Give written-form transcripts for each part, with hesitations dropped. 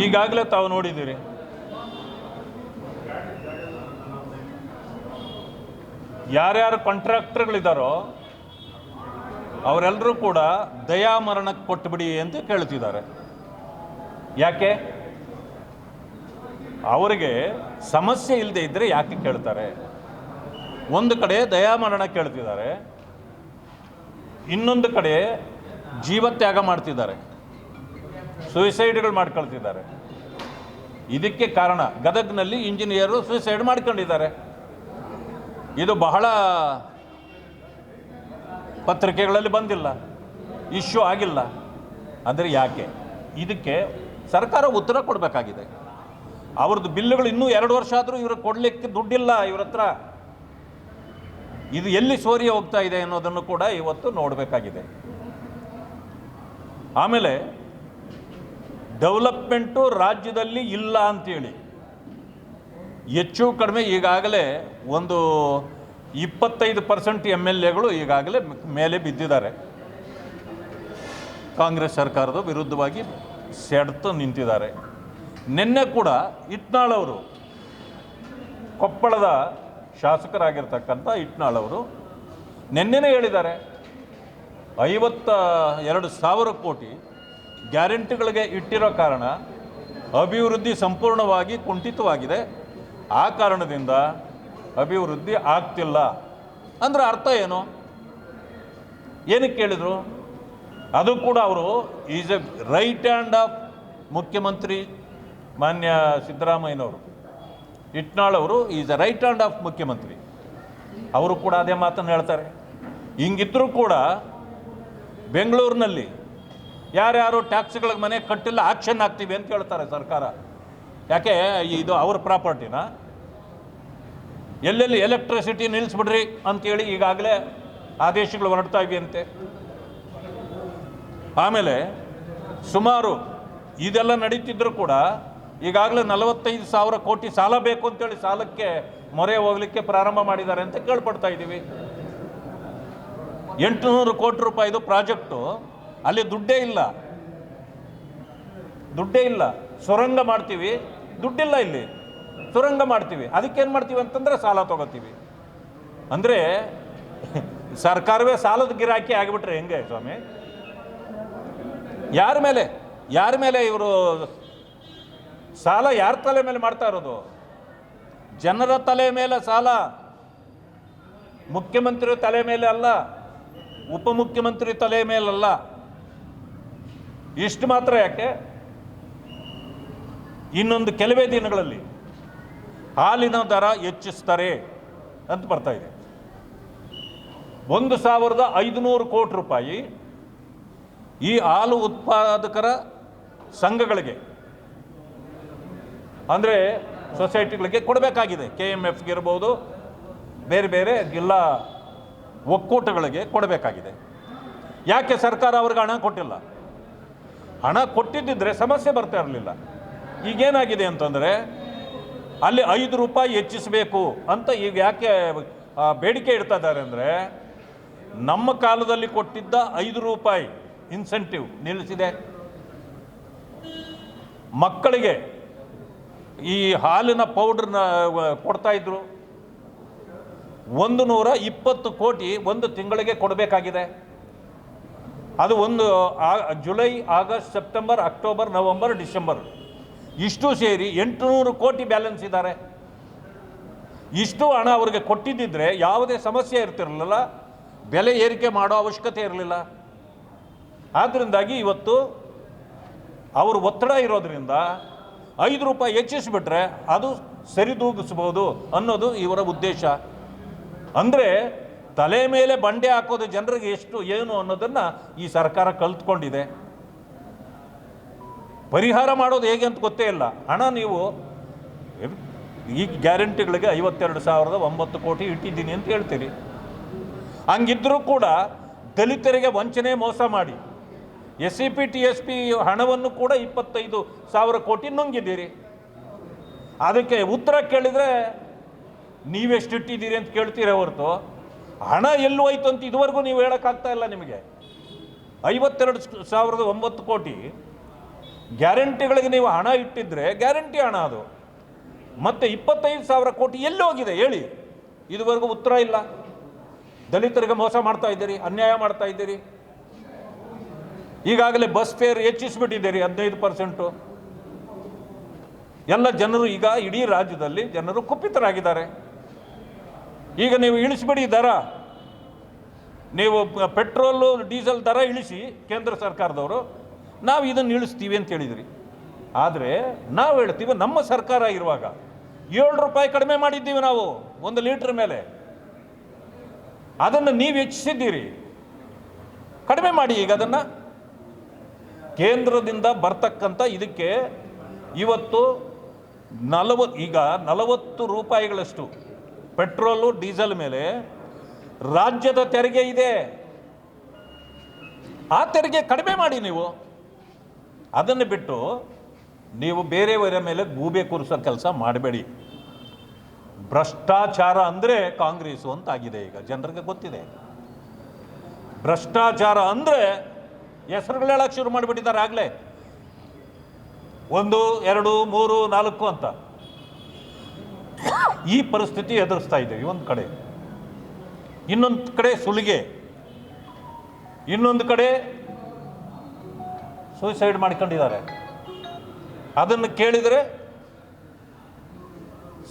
ಈಗಾಗಲೇ ತಾವು ನೋಡಿದ್ದೀರಿ, ಯಾರ್ಯಾರು ಕಾಂಟ್ರಾಕ್ಟರ್ಗಳಿದ್ದಾರೋ ಅವರೆಲ್ಲರೂ ಕೂಡ ದಯಾಮರಣಕ್ಕೆ ಕೊಟ್ಟುಬಿಡಿ ಅಂತ ಕೇಳ್ತಿದ್ದಾರೆ. ಯಾಕೆ? ಅವರಿಗೆ ಸಮಸ್ಯೆ ಇಲ್ಲದೆ ಇದ್ದರೆ ಯಾಕೆ ಕೇಳ್ತಾರೆ? ಒಂದು ಕಡೆ ದಯಾಮರಣ ಕೇಳ್ತಿದ್ದಾರೆ, ಇನ್ನೊಂದು ಕಡೆ ಜೀವತ್ಯಾಗ ಮಾಡ್ತಿದ್ದಾರೆ, ಸುಯಿಸೈಡ್ಗಳು ಮಾಡ್ಕೊಳ್ತಿದ್ದಾರೆ. ಇದಕ್ಕೆ ಕಾರಣ ಗದಗ್ನಲ್ಲಿ ಇಂಜಿನಿಯರು ಸುಯಿಸೈಡ್ ಮಾಡ್ಕೊಂಡಿದ್ದಾರೆ. ಇದು ಬಹಳ ಪತ್ರಿಕೆಗಳಲ್ಲಿ ಬಂದಿಲ್ಲ, ಇಶ್ಯೂ ಆಗಿಲ್ಲ. ಅಂದರೆ ಯಾಕೆ? ಇದಕ್ಕೆ ಸರ್ಕಾರ ಉತ್ತರ ಕೊಡಬೇಕಾಗಿದೆ. ಅವ್ರದ್ದು ಬಿಲ್ಲುಗಳು ಇನ್ನೂ 2 ವರ್ಷ ಆದರೂ ಇವರು ಕೊಡಲಿಕ್ಕೆ ದುಡ್ಡಿಲ್ಲ ಇವ್ರ ಹತ್ರ. ಇದು ಎಲ್ಲಿ ಸೋರಿ ಹೋಗ್ತಾ ಇದೆ ಅನ್ನೋದನ್ನು ಕೂಡ ಇವತ್ತು ನೋಡಬೇಕಾಗಿದೆ. ಆಮೇಲೆ ಡೆವಲಪ್ಮೆಂಟು ರಾಜ್ಯದಲ್ಲಿ ಇಲ್ಲ ಅಂತೇಳಿ ಹೆಚ್ಚು ಕಡಿಮೆ ಈಗಾಗಲೇ ಒಂದು 25% MLAಗಳು ಈಗಾಗಲೇ ಮೇಲೆ ಬಿದ್ದಿದ್ದಾರೆ. ಕಾಂಗ್ರೆಸ್ ಸರ್ಕಾರದ ವಿರುದ್ಧವಾಗಿ ಸೆಡ್ತು ನಿಂತಿದ್ದಾರೆ. ನಿನ್ನೆ ಕೂಡ ಇಟ್ನಾಳ್ ಅವರು, ಕೊಪ್ಪಳದ ಶಾಸಕರಾಗಿರ್ತಕ್ಕಂಥ ಇಟ್ನಾಳ್ ಅವರು ನಿನ್ನೆನೇ ಹೇಳಿದ್ದಾರೆ, 52,000 ಕೋಟಿ ಗ್ಯಾರಂಟಿಗಳಿಗೆ ಇಟ್ಟಿರೋ ಕಾರಣ ಅಭಿವೃದ್ಧಿ ಸಂಪೂರ್ಣವಾಗಿ ಕುಂಠಿತವಾಗಿದೆ. ಆ ಕಾರಣದಿಂದ ಅಭಿವೃದ್ಧಿ ಆಗ್ತಿಲ್ಲ. ಅಂದರೆ ಅರ್ಥ ಏನು? ಏನಕ್ಕೆ ಕೇಳಿದರು? ಅದು ಕೂಡ ಅವರು is A right hand of ಮುಖ್ಯಮಂತ್ರಿ ಮಾನ್ಯ ಸಿದ್ದರಾಮಯ್ಯನವರು. ಇಟ್ನಾಳ್ ಅವರು is A right hand of ಮುಖ್ಯಮಂತ್ರಿ. ಅವರು ಕೂಡ ಅದೇ ಮಾತನ್ನು ಹೇಳ್ತಾರೆ. ಹಿಂಗಿದ್ದರೂ ಕೂಡ ಬೆಂಗಳೂರಿನಲ್ಲಿ ಯಾರ್ಯಾರು ಟ್ಯಾಕ್ಸ್ಗಳಿಗೆ ಮನೆ ಕಟ್ಟಿಲ್ಲ ಆಕ್ಷನ್ ಆಗ್ತೀವಿ ಅಂತ ಹೇಳ್ತಾರೆ ಸರ್ಕಾರ. ಯಾಕೆ? ಇದು ಅವ್ರ ಪ್ರಾಪರ್ಟಿನ ಎಲ್ಲೆಲ್ಲಿ ಎಲೆಕ್ಟ್ರಿಸಿಟಿ ನಿಲ್ಲಿಸ್ಬಿಡ್ರಿ ಅಂತೇಳಿ ಈಗಾಗಲೇ ಆದೇಶಗಳು ಹೊರಡ್ತಾ ಇವೆಯಂತೆ. ಆಮೇಲೆ ಸುಮಾರು ಇದೆಲ್ಲ ನಡೀತಿದ್ರು ಕೂಡ ಈಗಾಗಲೇ 45,000 ಕೋಟಿ ಸಾಲ ಬೇಕು ಅಂತೇಳಿ ಸಾಲಕ್ಕೆ ಮೊರೆ ಹೋಗಲಿಕ್ಕೆ ಪ್ರಾರಂಭ ಮಾಡಿದ್ದಾರೆ ಅಂತ ಕೇಳ್ಪಡ್ತಾ ಇದ್ದೀವಿ. 800 ಕೋಟಿ ರೂಪಾಯಿದು ಪ್ರಾಜೆಕ್ಟು, ಅಲ್ಲಿ ದುಡ್ಡೇ ಇಲ್ಲ. ಸುರಂಗ ಮಾಡ್ತೀವಿ, ದುಡ್ಡಿಲ್ಲ. ಇಲ್ಲಿ ಸುರಂಗ ಮಾಡ್ತೀವಿ, ಅದಕ್ಕೇನು ಮಾಡ್ತೀವಿ ಅಂತಂದರೆ ಸಾಲ ತಗೋತೀವಿ. ಅಂದರೆ ಸರ್ಕಾರವೇ ಸಾಲದ ಗಿರಾಕಿ ಆಗಿಬಿಟ್ರೆ ಹೆಂಗೆ ಸ್ವಾಮಿ? ಯಾರ ಮೇಲೆ ಇವರು ಸಾಲ ಯಾರ ತಲೆ ಮೇಲೆ ಮಾಡ್ತಾ ಇರೋದು? ಜನರ ತಲೆ ಮೇಲೆ ಸಾಲ, ಮುಖ್ಯಮಂತ್ರಿ ತಲೆ ಮೇಲೆ ಅಲ್ಲ, ಉಪಮುಖ್ಯಮಂತ್ರಿ ತಲೆ ಮೇಲಲ್ಲ. ಇಷ್ಟು ಮಾತ್ರ ಯಾಕೆ? ಇನ್ನೊಂದು ಕೆಲವೇ ದಿನಗಳಲ್ಲಿ ಹಾಲಿನ ದರ ಹೆಚ್ಚಿಸ್ತಾರೆ ಅಂತ ಬರ್ತಾ ಇದೆ. 1,500 ಕೋಟಿ ರೂಪಾಯಿ ಈ ಹಾಲು ಉತ್ಪಾದಕರ ಸಂಘಗಳಿಗೆ, ಅಂದರೆ ಸೊಸೈಟಿಗಳಿಗೆ ಕೊಡಬೇಕಾಗಿದೆ. KMFಗೆ ಇರ್ಬೋದು, ಬೇರೆ ಬೇರೆ ಜಿಲ್ಲಾ ಒಕ್ಕೂಟಗಳಿಗೆ ಕೊಡಬೇಕಾಗಿದೆ. ಯಾಕೆ ಸರ್ಕಾರ ಅವ್ರಿಗೆ ಹಣ ಕೊಟ್ಟಿಲ್ಲ? ಹಣ ಕೊಟ್ಟಿದ್ದಿದ್ರೆ ಸಮಸ್ಯೆ ಬರ್ತಾ ಇರಲಿಲ್ಲ. ಈಗೇನಾಗಿದೆ ಅಂತಂದರೆ ಅಲ್ಲಿ 5 ರೂಪಾಯಿ ಹೆಚ್ಚಿಸಬೇಕು ಅಂತ ಈಗ ಯಾಕೆ ಬೇಡಿಕೆ ಇಡ್ತಾ ಇದ್ದಾರೆ ಅಂದರೆ, ನಮ್ಮ ಕಾಲದಲ್ಲಿ ಕೊಟ್ಟಿದ್ದ 5 ರೂಪಾಯಿ ಇನ್ಸೆಂಟಿವ್ ನಿಲ್ಲಿಸಿದೆ. ಮಕ್ಕಳಿಗೆ ಈ ಹಾಲಿನ ಪೌಡ್ರನ್ನ ಕೊಡ್ತಾಯಿದ್ರು. 120 ಕೋಟಿ ಒಂದು ತಿಂಗಳಿಗೆ ಕೊಡಬೇಕಾಗಿದೆ. ಅದು July, August, September, October, November, December ಇಷ್ಟು ಸೇರಿ 800 ಕೋಟಿ ಬ್ಯಾಲೆನ್ಸ್ ಇದ್ದಾರೆ. ಇಷ್ಟು ಹಣ ಅವರಿಗೆ ಕೊಟ್ಟಿದ್ದಿದ್ರೆ ಯಾವುದೇ ಸಮಸ್ಯೆ ಇರ್ತಿರಲಿಲ್ಲ, ಬೆಲೆ ಏರಿಕೆ ಮಾಡೋ ಅವಶ್ಯಕತೆ ಇರಲಿಲ್ಲ. ಆದ್ದರಿಂದಾಗಿ ಇವತ್ತು ಅವರು ಒತ್ತಡ ಇರೋದರಿಂದ 5 ರೂಪಾಯಿ ಹೆಚ್ಚಿಸಿಬಿಟ್ರೆ ಅದು ಸರಿದೂಗಿಸ್ಬೋದು ಅನ್ನೋದು ಇವರ ಉದ್ದೇಶ. ಅಂದರೆ ತಲೆ ಮೇಲೆ ಬಂಡೆ ಹಾಕೋದು ಜನರಿಗೆ ಏನು ಅನ್ನೋದನ್ನು ಈ ಸರ್ಕಾರ ಕಲ್ತ್ಕೊಂಡಿದೆ. ಪರಿಹಾರ ಮಾಡೋದು ಹೇಗೆ ಅಂತ ಗೊತ್ತೇ ಇಲ್ಲ. ಹಣ ನೀವು ಈ ಗ್ಯಾರಂಟಿಗಳಿಗೆ 52,009 ಕೋಟಿ ಇಟ್ಟಿದ್ದೀನಿ ಅಂತ ಹೇಳ್ತೀರಿ. ಹಂಗಿದ್ರೂ ಕೂಡ ದಲಿತರಿಗೆ ವಂಚನೆ ಮೋಸ ಮಾಡಿ SCP TSP ಹಣವನ್ನು ಕೂಡ 25,000 ಕೋಟಿ ನುಂಗಿದ್ದೀರಿ. ಅದಕ್ಕೆ ಉತ್ತರ ಕೇಳಿದರೆ ನೀವೆಷ್ಟು ಇಟ್ಟಿದ್ದೀರಿ ಅಂತ ಕೇಳ್ತೀರ ಹೊರತು ಹಣ ಎಲ್ಲೂ ಹೋಯ್ತು ಅಂತ ಇದುವರೆಗೂ ನೀವು ಹೇಳೋಕ್ಕಾಗ್ತಾ ಇಲ್ಲ. ನಿಮಗೆ 52,009 ಕೋಟಿ ಗ್ಯಾರಂಟಿಗಳಿಗೆ ನೀವು ಹಣ ಇಟ್ಟಿದ್ರೆ ಗ್ಯಾರಂಟಿ ಹಣ ಅದು. ಮತ್ತು 25,000 ಕೋಟಿ ಎಲ್ಲಿ ಹೋಗಿದೆ ಹೇಳಿ? ಇದುವರೆಗೂ ಉತ್ತರ ಇಲ್ಲ. ದಲಿತರಿಗೆ ಮೋಸ ಮಾಡ್ತಾ ಇದ್ದೀರಿ, ಅನ್ಯಾಯ ಮಾಡ್ತಾ ಇದ್ದೀರಿ. ಈಗಾಗಲೇ ಬಸ್ ಫೇರ್ ಹೆಚ್ಚಿಸ್ಬಿಟ್ಟಿದ್ದೀರಿ 15%. ಎಲ್ಲ ಜನರು ಈಗ ಇಡೀ ರಾಜ್ಯದಲ್ಲಿ ಜನರು ಕುಪಿತರಾಗಿದ್ದಾರೆ. ಈಗ ನೀವು ಇಳಿಸ್ಬಿಡಿ ದರ, ನೀವು ಪೆಟ್ರೋಲು ಡೀಸೆಲ್ ದರ ಇಳಿಸಿ ಕೇಂದ್ರ ಸರ್ಕಾರದವರು, ನಾವು ಇದನ್ನು ಇಳಿಸ್ತೀವಿ ಅಂತ ಹೇಳಿದ್ರಿ. ಆದರೆ ನಾವು ಹೇಳ್ತೀವಿ ನಮ್ಮ ಸರ್ಕಾರ ಇರುವಾಗ 7 ರೂಪಾಯಿ ಕಡಿಮೆ ಮಾಡಿದ್ದೀವಿ ನಾವು 1 ಲೀಟ್ರ್ ಮೇಲೆ. ಅದನ್ನು ನೀವು ಹೆಚ್ಚಿಸಿದ್ದೀರಿ, ಕಡಿಮೆ ಮಾಡಿ ಈಗ ಅದನ್ನು. ಕೇಂದ್ರದಿಂದ ಬರ್ತಕ್ಕಂಥ ಇದಕ್ಕೆ ಇವತ್ತು 40 ರೂಪಾಯಿಗಳಷ್ಟು ಪೆಟ್ರೋಲು ಡೀಸೆಲ್ ಮೇಲೆ ರಾಜ್ಯದ ತೆರಿಗೆ ಇದೆ. ಆ ತೆರಿಗೆ ಕಡಿಮೆ ಮಾಡಿ ನೀವು. ಅದನ್ನು ಬಿಟ್ಟು ನೀವು ಬೇರೆಯವರ ಮೇಲೆ ಗೂಬೆ ಕೂರಿಸೋ ಕೆಲಸ ಮಾಡಬೇಡಿ. ಭ್ರಷ್ಟಾಚಾರ ಅಂದರೆ ಕಾಂಗ್ರೆಸ್ಸು ಅಂತಾಗಿದೆ ಈಗ ಜನರಿಗೆ ಗೊತ್ತಿದೆ. ಭ್ರಷ್ಟಾಚಾರ ಅಂದರೆ ಹೆಸರುಗಳು ಹೇಳಕ್ಕೆ ಶುರು ಮಾಡಿಬಿಟ್ಟಿದ್ದಾರೆ ಆಗಲೇ, 1, 2, 3, 4 ಅಂತ. ಈ ಪರಿಸ್ಥಿತಿ ಎದುರಿಸ್ತಾ ಇದ್ದೀವಿ ಒಂದು ಕಡೆ. ಇನ್ನೊಂದು ಕಡೆ ಸುಲಿಗೆ, ಇನ್ನೊಂದು ಕಡೆ ಸೂಸೈಡ್ ಮಾಡ್ಕೊಂಡಿದ್ದಾರೆ. ಅದನ್ನು ಕೇಳಿದರೆ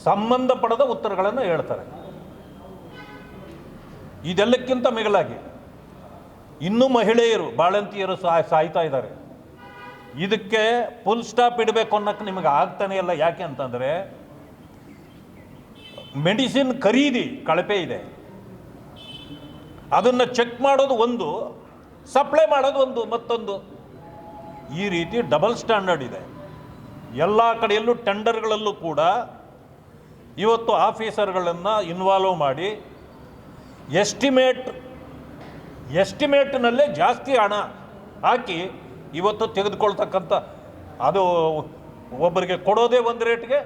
ಸಂಬಂಧಪಡದ ಉತ್ತರಗಳನ್ನು ಹೇಳ್ತಾರೆ. ಇದೆಲ್ಲಕ್ಕಿಂತ ಮಿಗಿಲಾಗಿ ಇನ್ನೂ ಮಹಿಳೆಯರು, ಬಾಳಂತಿಯರು ಸಾಯ್ತಾ ಇದ್ದಾರೆ. ಇದಕ್ಕೆ ಫುಲ್ ಸ್ಟಾಪ್ ಇಡಬೇಕು ಅನ್ನೋಕ್ಕೆ ನಿಮಗೆ ಆಗ್ತಾನೆ ಇಲ್ಲ. ಯಾಕೆ ಅಂತಂದರೆ ಮೆಡಿಸಿನ್ ಖರೀದಿ ಕಳಪೆ ಇದೆ. ಅದನ್ನು ಚೆಕ್ ಮಾಡೋದು ಒಂದು, ಸಪ್ಲೈ ಮಾಡೋದು ಒಂದು, ಮತ್ತೊಂದು. ಈ ರೀತಿ ಡಬಲ್ ಸ್ಟ್ಯಾಂಡರ್ಡ್ ಇದೆ ಎಲ್ಲ ಕಡೆಯಲ್ಲೂ. ಟೆಂಡರ್ಗಳಲ್ಲೂ ಕೂಡ ಇವತ್ತು ಆಫೀಸರ್ಗಳನ್ನು ಇನ್ವಾಲ್ವ್ ಮಾಡಿ ಎಸ್ಟಿಮೇಟ್ನಲ್ಲೇ ಜಾಸ್ತಿ ಹಣ ಹಾಕಿ ಇವತ್ತು ತೆಗೆದುಕೊಳ್ತಕ್ಕಂಥ, ಅದು ಒಬ್ಬರಿಗೆ ಕೊಡೋದೇ ಒಂದು ರೇಟ್ಗೆ,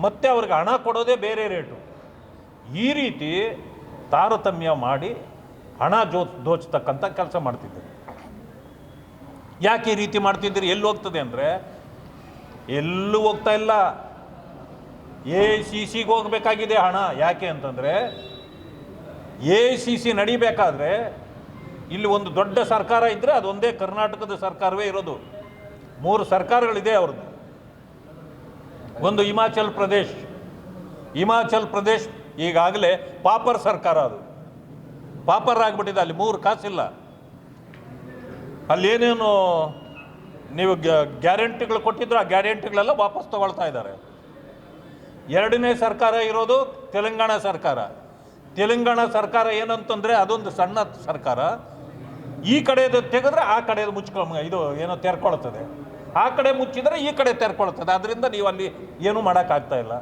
ಮತ್ತೆ ಅವ್ರಿಗೆ ಹಣ ಕೊಡೋದೇ ಬೇರೆ ರೇಟು. ಈ ರೀತಿ ತಾರತಮ್ಯ ಮಾಡಿ ಹಣ ದೋಚತಕ್ಕಂಥ ಕೆಲಸ ಮಾಡ್ತಿದ್ದೀರಿ. ಯಾಕೆ ಈ ರೀತಿ ಮಾಡ್ತಿದ್ದೀರಿ? ಎಲ್ಲಿ ಹೋಗ್ತದೆ ಅಂದರೆ ಎಲ್ಲೂ ಹೋಗ್ತಾ ಇಲ್ಲ. AICCಗೆ ಹೋಗಬೇಕಾಗಿದೆ ಹಣ. ಯಾಕೆ ಅಂತಂದರೆ AICC ನಡಿಬೇಕಾದ್ರೆ ಇಲ್ಲಿ ಒಂದು ದೊಡ್ಡ ಸರ್ಕಾರ ಇದ್ದರೆ ಅದೊಂದೇ ಕರ್ನಾಟಕದ ಸರ್ಕಾರವೇ ಇರೋದು. 3 ಸರ್ಕಾರಗಳಿದೆ ಅವ್ರದ್ದು. ಒಂದು ಹಿಮಾಚಲ್ ಪ್ರದೇಶ್ ಈಗಾಗಲೇ ಪಾಪರ್ ಸರ್ಕಾರ, ಅದು ಪಾಪರ್ ಆಗಿಬಿಟ್ಟಿದೆ. ಅಲ್ಲಿ 3 ಕಾಸಿಲ್ಲ. ಅಲ್ಲೇನೇನು ನೀವು ಗ್ಯಾರಂಟಿಗಳು ಕೊಟ್ಟಿದ್ರು ಆ ಗ್ಯಾರಂಟಿಗಳೆಲ್ಲ ವಾಪಸ್ ತಗೊಳ್ತಾ ಇದ್ದಾರೆ. 2ನೇ ಸರ್ಕಾರ ಇರೋದು ತೆಲಂಗಾಣ ಸರ್ಕಾರ ಏನಂತಂದರೆ ಅದೊಂದು ಸಣ್ಣ ಸರ್ಕಾರ. ಈ ಕಡೆದು ತೆಗೆದ್ರೆ ಆ ಕಡೆದು ಇದು ಏನೋ ತೆರ್ಕೊಳ್ತದೆ, ಆ ಕಡೆ ಮುಚ್ಚಿದರೆ ಈ ಕಡೆ ತೆರ್ಕೊಳ್ತದೆ. ಅದರಿಂದ ನೀವು ಅಲ್ಲಿ ಏನೂ ಮಾಡೋಕ್ಕಾಗ್ತಾ ಇಲ್ಲ.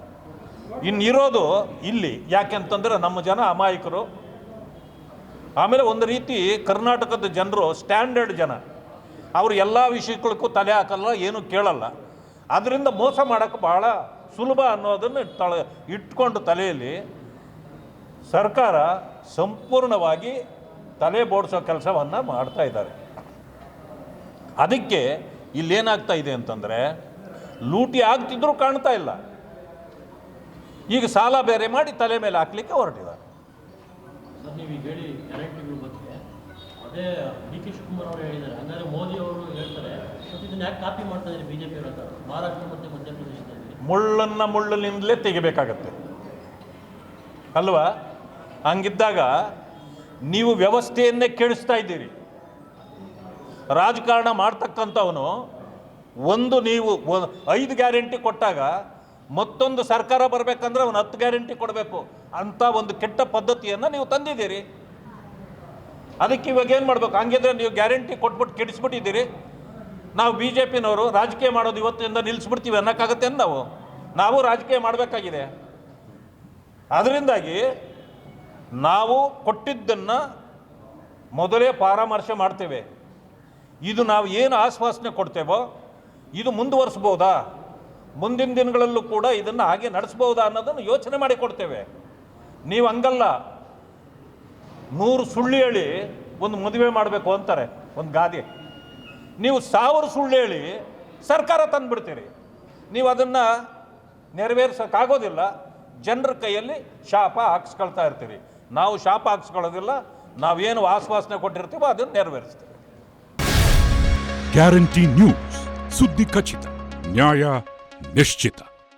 ಇನ್ನಿರೋದು ಇಲ್ಲಿ. ಯಾಕೆ ಅಂತಂದರೆ ನಮ್ಮ ಜನ ಅಮಾಯಕರು. ಆಮೇಲೆ ಒಂದು ರೀತಿ ಕರ್ನಾಟಕದ ಜನರು ಸ್ಟ್ಯಾಂಡರ್ಡ್ ಜನ, ಅವರು ಎಲ್ಲ ವಿಷಯಕ್ಕೂ ತಲೆ ಹಾಕಲ್ಲ, ಏನೂ ಕೇಳಲ್ಲ. ಅದರಿಂದ ಮೋಸ ಮಾಡೋಕ್ಕೆ ಭಾಳ ಸುಲಭ ಅನ್ನೋದನ್ನು ಇಟ್ಕೊಂಡು ತಲೆಯಲ್ಲಿ ಸರ್ಕಾರ ಸಂಪೂರ್ಣವಾಗಿ ತಲೆ ಬೋಡಿಸೋ ಕೆಲಸವನ್ನು ಮಾಡ್ತಾ ಇದ್ದಾರೆ. ಅದಕ್ಕೆ ಇಲ್ಲೇನಾಗ್ತಾ ಇದೆ ಅಂತಂದರೆ ಲೂಟಿ ಆಗ್ತಿದ್ರೂ ಕಾಣ್ತಾ ಇಲ್ಲ. ಈಗ ಸಾಲ ಬೇರೆ ಮಾಡಿ ತಲೆ ಮೇಲೆ ಹಾಕ್ಲಿಕ್ಕೆ ಹೊರಟಿದ್ದಾರೆ. ನೀವು ಈಗ ಹೇಳಿ ಗ್ಯಾರಂಟಿಗಳ ಬಗ್ಗೆ ಅದೇ DK ಶಿವಕುಮಾರ್ ಅವರು ಹೇಳಿದ್ದಾರೆ. ಹಂಗಾದ್ರೆ ಮೋದಿ ಅವರು ಹೇಳ್ತಾರೆ ಇದನ್ನ ಯಾಕೆ ಕಾಪಿ ಮಾಡ್ತಾ ಇದ್ದಾರೆ BJP ಅವರು ಅಂತ, ಮಹಾರಾಷ್ಟ್ರ ಮತ್ತು ಮಧ್ಯಪ್ರದೇಶದಲ್ಲಿ ಮುಳ್ಳನ್ನು ಮುಳ್ಳಿನಿಂದಲೇ ತೆಗಿಬೇಕಾಗತ್ತೆ ಅಲ್ವಾ? ಹಂಗಿದ್ದಾಗ ನೀವು ವ್ಯವಸ್ಥೆಯನ್ನೇ ಕೆಡಿಸ್ತಾ ಇದ್ದೀರಿ. ರಾಜಕಾರಣ ಮಾಡ್ತಕ್ಕಂಥವನು ನೀವು 5 ಗ್ಯಾರಂಟಿ ಕೊಟ್ಟಾಗ ಮತ್ತೊಂದು ಸರ್ಕಾರ ಬರಬೇಕಂದ್ರೆ ಅವನು 10 ಗ್ಯಾರಂಟಿ ಕೊಡಬೇಕು ಅಂತ ಒಂದು ಕೆಟ್ಟ ಪದ್ಧತಿಯನ್ನು ನೀವು ತಂದಿದ್ದೀರಿ. ಅದಕ್ಕೆ ಇವಾಗ ಏನು ಮಾಡಬೇಕು? ಹಂಗಿದ್ರೆ ನೀವು ಗ್ಯಾರಂಟಿ ಕೊಟ್ಬಿಟ್ಟು ಕೆಡಿಸ್ಬಿಟ್ಟಿದ್ದೀರಿ. ನಾವು BJPನವರು ರಾಜಕೀಯ ಮಾಡೋದು ಇವತ್ತಿಂದ ನಿಲ್ಲಿಸ್ಬಿಡ್ತೀವಿ ಅನ್ನೋಕ್ಕಾಗತ್ತೆ ಅಂತ ನಾವು ರಾಜಕೀಯ ಮಾಡಬೇಕಾಗಿದೆ. ಅದರಿಂದಾಗಿ ನಾವು ಕೊಟ್ಟಿದ್ದನ್ನು ಮೊದಲೇ ಪರಾಮರ್ಶೆ ಮಾಡ್ತೇವೆ. ಇದು ನಾವು ಏನು ಆಶ್ವಾಸನೆ ಕೊಡ್ತೇವೋ ಇದು ಮುಂದುವರಿಸ್ಬೋದಾ, ಮುಂದಿನ ದಿನಗಳಲ್ಲೂ ಕೂಡ ಇದನ್ನು ಹಾಗೆ ನಡೆಸ್ಬೋದಾ ಅನ್ನೋದನ್ನು ಯೋಚನೆ ಮಾಡಿ ಕೊಡ್ತೇವೆ. ನೀವು ಹಂಗಲ್ಲ, 100 ಸುಳ್ಳು ಹೇಳಿ ಒಂದು ಮದುವೆ ಮಾಡಬೇಕು ಅಂತಾರೆ ಒಂದು ಗಾದೆ. ನೀವು 1000 ಸುಳ್ಳು ಹೇಳಿ ಸರ್ಕಾರ ತಂದುಬಿಡ್ತೀರಿ. ನೀವು ಅದನ್ನು ನೆರವೇರ್ಸೋಕ್ಕಾಗೋದಿಲ್ಲ. ಜನರ ಕೈಯಲ್ಲಿ ಶಾಪ ಹಾಕ್ಸ್ಕೊಳ್ತಾ ಇರ್ತೀರಿ. ನಾವು ಶಾಪ ಹಾಕ್ಸ್ಕೊಳ್ಳೋದಿಲ್ಲ. ನಾವೇನು ಆಶ್ವಾಸನೆ ಕೊಟ್ಟಿರ್ತೀವೋ ಅದನ್ನು ನೆರವೇರಿಸ್ತೀವಿ. ಗ್ಯಾರಂಟಿ ನ್ಯೂಸ್, ಸುದ್ದಿ ಖಚಿತ, ನ್ಯಾಯ ನಿಶ್ಚಿತ.